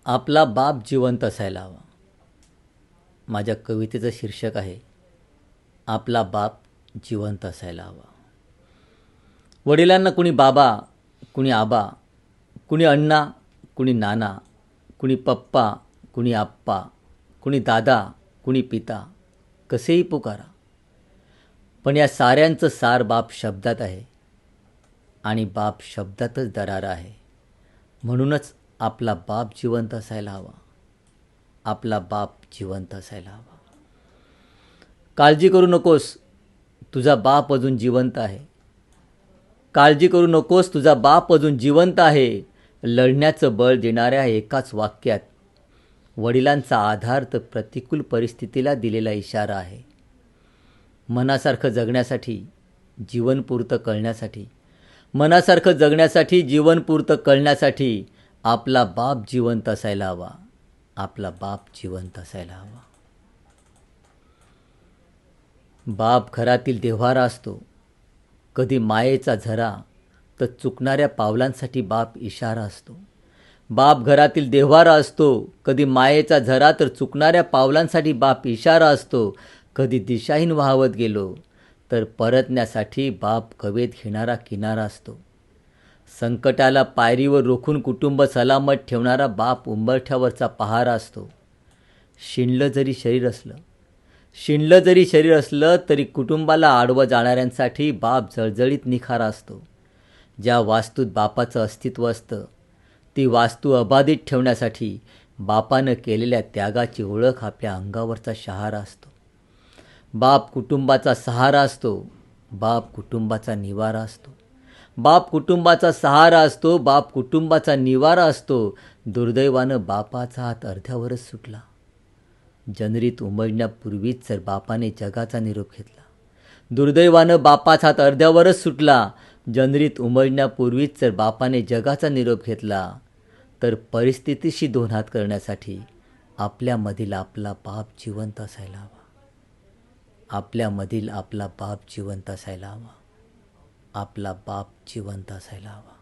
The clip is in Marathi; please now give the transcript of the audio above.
आपला बाप जिवंत असायला हवा. माझ्या कवितेचं शीर्षक आहे आपला बाप जिवंत असायला हवा. वडिलांना कुणी बाबा, कुणी आबा, कुणी अण्णा, कुणी नाना, कुणी पप्पा, कुणी आप्पा, कुणी दादा, कुणी पिता, कसेही पुकारा. पण या साऱ्यांचं सार बाप शब्दात आहे आणि बाप शब्दातच दरारा आहे. म्हणूनच आपला बाप जिवंत असायला हवा. आपला बाप जिवंत असायला हवा. काळजी करू नकोस, तुझा बाप अजून जिवंत आहे. काळजी करू नकोस, तुझा बाप अजून जिवंत आहे. लढण्याचं बळ देणाऱ्या एकाच वाक्यात वडिलांचा आधार तर प्रतिकूल परिस्थितीला दिलेला इशारा आहे. मनासारखं जगण्यासाठी, जीवनपुरतं कळण्यासाठी, मनासारखं जगण्यासाठी, जीवनपुरतं कळण्यासाठी आपला बाप जिवंत असायला हवा. आपला बाप जिवंत असायला हवा. बाप घरातील देव्हारा असतो. कधी मायेचा झरा तर चुकणाऱ्या पावलांसाठी बाप इशारा असतो. बाप घरातील देव्हारा असतो. कधी मायेचा झरा तर चुकणाऱ्या पावलांसाठी बाप इशारा असतो. कधी दिशाहीन वाहवत गेलो तर परतण्यासाठी बाप कवेत घेणारा किनारा असतो. संकटाला पायरीवर रोखून कुटुंब सलामत ठेवणारा बाप उंबरठ्यावरचा पहारा असतो. शिणलं जरी शरीर असलं तरी कुटुंबाला आडवं जाणाऱ्यांसाठी बाप जळजळीत निखारा असतो. ज्या वास्तूत बापाचं अस्तित्व असतं ती वास्तू अबाधित ठेवण्यासाठी बापानं केलेल्या त्यागाची ओळख आपल्या अंगावरचा शहारा असतो. बाप कुटुंबाचा सहारा असतो. बाप कुटुंबाचा निवारा असतो. बाप कुटुंबाचा सहारा असतो. बाप कुटुंबाचा निवारा असतो. दुर्दैवानं बापाचा हात अर्ध्यावरच सुटला. जनरीत उमजण्यापूर्वीच जर बापाने जगाचा निरोप घेतला. दुर्दैवानं बापाचा हात अर्ध्यावरच सुटला. जनरीत उमजण्यापूर्वीच जर बापाने जगाचा निरोप घेतला तर परिस्थितीशी दोन हात करण्यासाठी आपल्यामधील आपला बाप जिवंत असायला हवा. आपल्यामधील आपला बाप जिवंत असायला हवा. आपला बाप जिवंत असायला हवा.